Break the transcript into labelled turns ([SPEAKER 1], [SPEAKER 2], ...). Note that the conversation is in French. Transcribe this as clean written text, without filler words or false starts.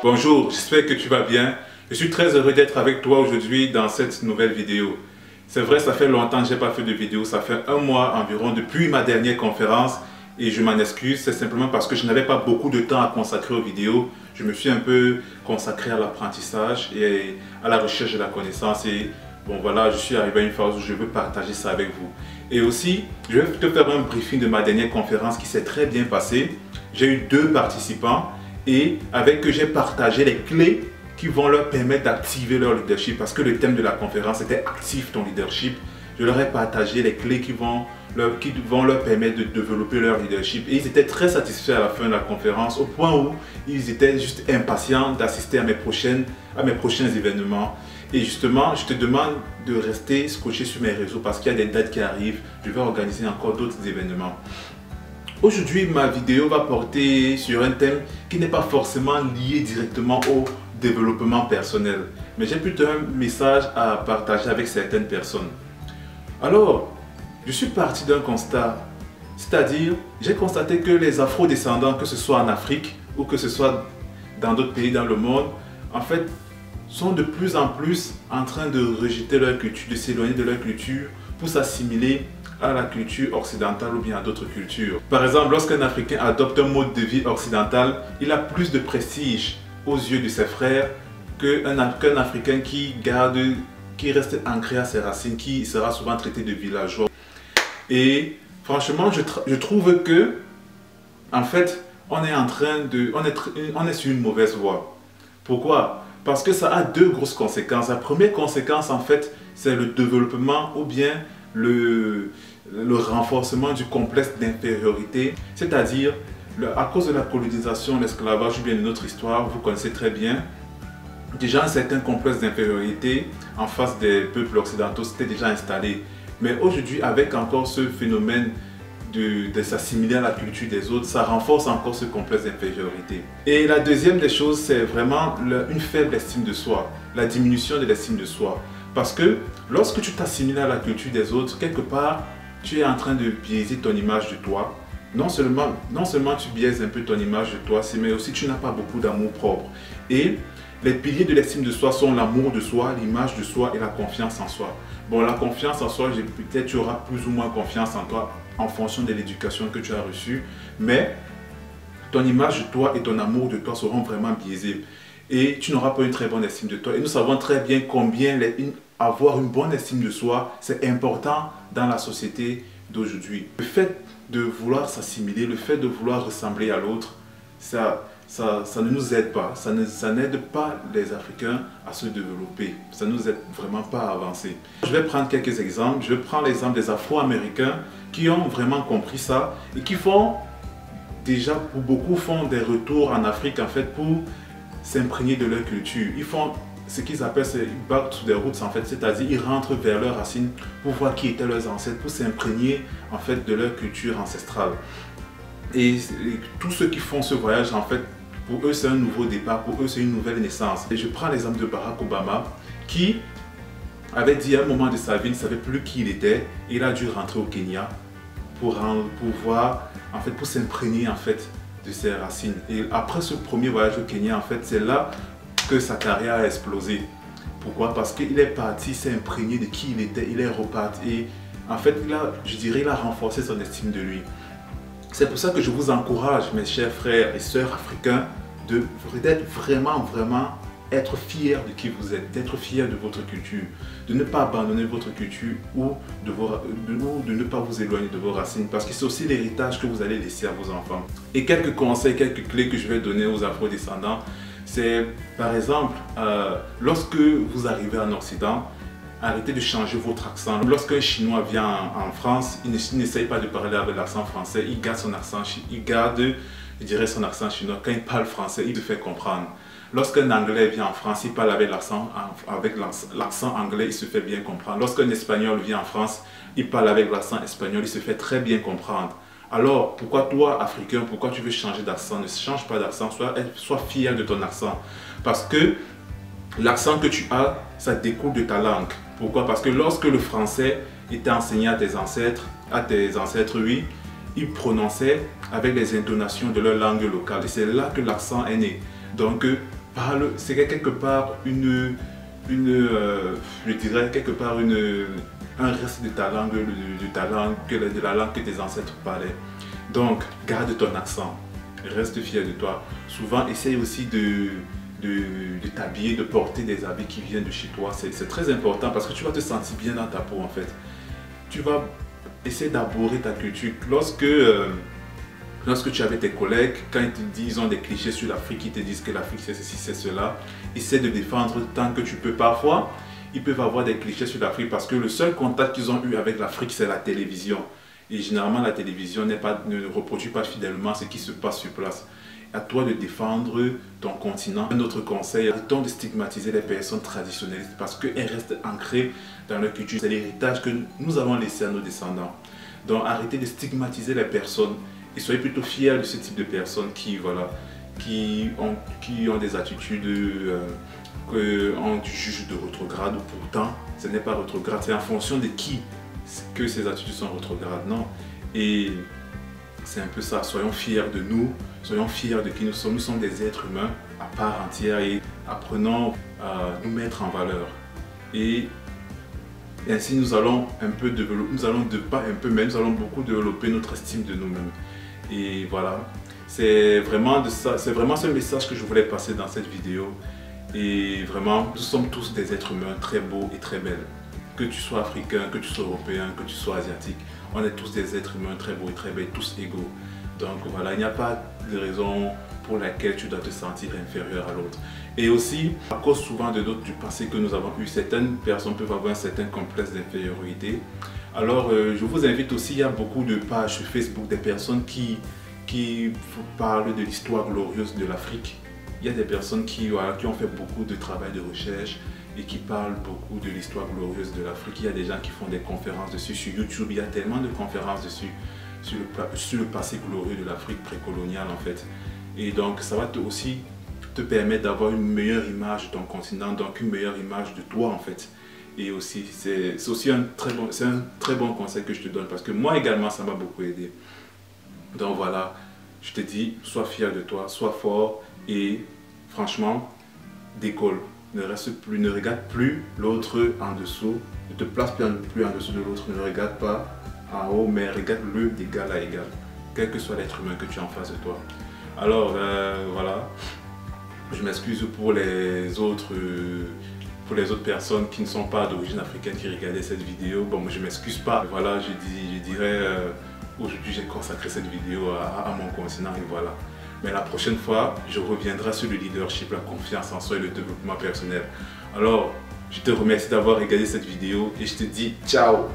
[SPEAKER 1] Bonjour, j'espère que tu vas bien. Je suis très heureux d'être avec toi aujourd'hui dans cette nouvelle vidéo. C'est vrai, ça fait longtemps que je n'ai pas fait de vidéo, ça fait un mois environ depuis ma dernière conférence et je m'en excuse, c'est simplement parce que je n'avais pas beaucoup de temps à consacrer aux vidéos. Je me suis un peu consacré à l'apprentissage et à la recherche de la connaissance et bon voilà, je suis arrivé à une phase où je veux partager ça avec vous. Et aussi, je vais te faire un briefing de ma dernière conférence qui s'est très bien passée. J'ai eu 2 participants et avec eux j'ai partagé les clés qui vont leur permettre d'activer leur leadership parce que le thème de la conférence était active ton leadership. Je leur ai partagé les clés qui vont leur permettre de développer leur leadership et ils étaient très satisfaits à la fin de la conférence au point où ils étaient juste impatients d'assister à mes prochains événements. Et justement, je te demande de rester scotché sur mes réseaux parce qu'il y a des dates qui arrivent. Je vais organiser encore d'autres événements. Aujourd'hui, ma vidéo va porter sur un thème qui n'est pas forcément lié directement au développement personnel, mais j'ai plutôt un message à partager avec certaines personnes. Alors, je suis parti d'un constat, c'est-à-dire, j'ai constaté que les afro-descendants, que ce soit en Afrique ou que ce soit dans d'autres pays dans le monde, en fait, sont de plus en plus en train de rejeter leur culture, de s'éloigner de leur culture pour s'assimiler à la culture occidentale ou bien à d'autres cultures. Par exemple, lorsqu'un Africain adopte un mode de vie occidental, il a plus de prestige aux yeux de ses frères qu'un Africain qui reste ancré à ses racines, qui sera souvent traité de villageois. Et franchement, je trouve que, en fait, on est sur une mauvaise voie. Pourquoi? Parce que ça a 2 grosses conséquences. La première conséquence, en fait, c'est le développement ou bien le renforcement du complexe d'infériorité, c'est-à-dire à cause de la colonisation, l'esclavage ou bien de notre histoire, vous connaissez très bien, déjà un certain complexe d'infériorité en face des peuples occidentaux s'était déjà installé. Mais aujourd'hui, avec encore ce phénomène de s'assimiler à la culture des autres, ça renforce encore ce complexe d'infériorité. Et la deuxième des choses, c'est vraiment une faible estime de soi, la diminution de l'estime de soi. Parce que lorsque tu t'assimiles à la culture des autres, quelque part, tu es en train de biaiser ton image de toi. Non seulement tu biaises un peu ton image de toi, mais aussi tu n'as pas beaucoup d'amour propre. Et les piliers de l'estime de soi sont l'amour de soi, l'image de soi et la confiance en soi. Bon, la confiance en soi, peut-être tu auras plus ou moins confiance en toi en fonction de l'éducation que tu as reçue, mais ton image de toi et ton amour de toi seront vraiment biaisés. Et tu n'auras pas une très bonne estime de toi. Et nous savons très bien combien avoir une bonne estime de soi, c'est important dans la société d'aujourd'hui. Le fait de vouloir s'assimiler, le fait de vouloir ressembler à l'autre, ça ne nous aide pas. Ça n'aide pas les Africains à se développer. Ça ne nous aide vraiment pas à avancer. Je vais prendre quelques exemples. Je vais prendre l'exemple des Afro-Américains qui ont vraiment compris ça et qui font, déjà pour beaucoup, font des retours en Afrique en fait pour s'imprégner de leur culture. Ils font ce qu'ils appellent back to their roots en fait, c'est-à-dire ils rentrent vers leurs racines pour voir qui étaient leurs ancêtres, pour s'imprégner en fait de leur culture ancestrale. Et tous ceux qui font ce voyage en fait, pour eux c'est un nouveau départ, pour eux c'est une nouvelle naissance. Et je prends l'exemple de Barack Obama qui avait dit à un moment de sa vie, il ne savait plus qui il était, et il a dû rentrer au Kenya pour voir, en fait, pour s'imprégner en fait de ses racines. Et après ce premier voyage au Kenya, en fait, c'est là que sa carrière a explosé. Pourquoi? Parce qu'il est parti, s'est imprégné de qui il était, il est reparti et en fait, il a renforcé son estime de lui. C'est pour ça que je vous encourage, mes chers frères et sœurs africains, d'être vraiment être fiers de qui vous êtes, d'être fiers de votre culture, de ne pas abandonner votre culture ou de ne pas vous éloigner de vos racines parce que c'est aussi l'héritage que vous allez laisser à vos enfants. Et quelques conseils, quelques clés que je vais donner aux afro-descendants, c'est par exemple, lorsque vous arrivez en Occident, arrêtez de changer votre accent. Lorsqu'un Chinois vient en France, il n'essaye pas de parler avec l'accent français, il garde son accent, je dirais son accent chinois. Quand il parle français, il le fait comprendre. Lorsqu'un Anglais vient en France, il parle avec l'accent anglais, il se fait bien comprendre. Lorsqu'un Espagnol vient en France, il parle avec l'accent espagnol, il se fait très bien comprendre. Alors, pourquoi toi, Africain, pourquoi tu veux changer d'accent? Ne change pas d'accent, sois fier de ton accent. Parce que l'accent que tu as, ça découle de ta langue. Pourquoi? Parce que lorsque le français était enseigné à tes ancêtres, oui, ils prononçaient avec les intonations de leur langue locale. Et c'est là que l'accent est né. Donc, parle, c'est quelque part je dirais quelque part un reste de ta langue, du talent, de la langue que tes ancêtres parlaient. Donc, garde ton accent, reste fier de toi. Souvent, essaye aussi de t'habiller, de porter des habits qui viennent de chez toi. C'est très important parce que tu vas te sentir bien dans ta peau en fait. Tu vas essayer d'arborer ta culture. Lorsque tu es avec tes collègues, quand ils te disent, ils ont des clichés sur l'Afrique, ils te disent que l'Afrique c'est ceci, c'est cela, essaie de défendre tant que tu peux. Parfois, ils peuvent avoir des clichés sur l'Afrique parce que le seul contact qu'ils ont eu avec l'Afrique, c'est la télévision. Et généralement, la télévision ne reproduit pas fidèlement ce qui se passe sur place. À toi de défendre ton continent. Un autre conseil, arrêtons de stigmatiser les personnes traditionnelles parce qu'elles restent ancrées dans leur culture. C'est l'héritage que nous avons laissé à nos descendants. Donc arrêtez de stigmatiser les personnes et soyez plutôt fiers de ce type de personnes qui ont des attitudes qu'on juge de rétrograde. Pourtant, ce n'est pas rétrograde, c'est en fonction de qui que ces attitudes sont rétrogrades. Non. Et c'est un peu ça, soyons fiers de nous, soyons fiers de qui nous sommes. Nous sommes des êtres humains à part entière et apprenons à nous mettre en valeur. Et ainsi nous allons un peu développer, nous allons beaucoup développer notre estime de nous-mêmes. Et voilà, c'est vraiment ce message que je voulais passer dans cette vidéo. Et vraiment, nous sommes tous des êtres humains très beaux et très belles. Que tu sois africain, que tu sois européen, que tu sois asiatique, on est tous des êtres humains très beaux et très belles, tous égaux. Donc voilà, il n'y a pas de raison pour laquelle tu dois te sentir inférieur à l'autre. Et aussi, à cause souvent de d'autres du passé que nous avons eu, certaines personnes peuvent avoir un certain complexe d'infériorité. Alors je vous invite aussi, il y a beaucoup de pages sur Facebook des personnes qui parlent de l'histoire glorieuse de l'Afrique. Il y a des personnes qui ont fait beaucoup de travail de recherche et qui parlent beaucoup de l'histoire glorieuse de l'Afrique. Il y a des gens qui font des conférences dessus sur YouTube. Il y a tellement de conférences dessus sur le passé glorieux de l'Afrique précoloniale en fait. Et donc ça va aussi te permettre d'avoir une meilleure image de ton continent, donc une meilleure image de toi en fait. Et aussi, c'est aussi un très bon conseil que je te donne parce que moi également ça m'a beaucoup aidé. Donc voilà, je te dis, sois fier de toi, sois fort et franchement, décolle. Ne regarde plus l'autre en dessous, ne te place plus en dessous de l'autre, ne regarde pas en haut, mais regarde-le d'égal à égal, quel que soit l'être humain que tu as en face de toi. Alors voilà, je m'excuse pour les autres personnes qui ne sont pas d'origine africaine qui regardaient cette vidéo. Bon, moi je m'excuse pas, voilà, je dirais aujourd'hui j'ai consacré cette vidéo à mon continent et voilà. Mais la prochaine fois, je reviendrai sur le leadership, la confiance en soi et le développement personnel. Alors, je te remercie d'avoir regardé cette vidéo et je te dis ciao!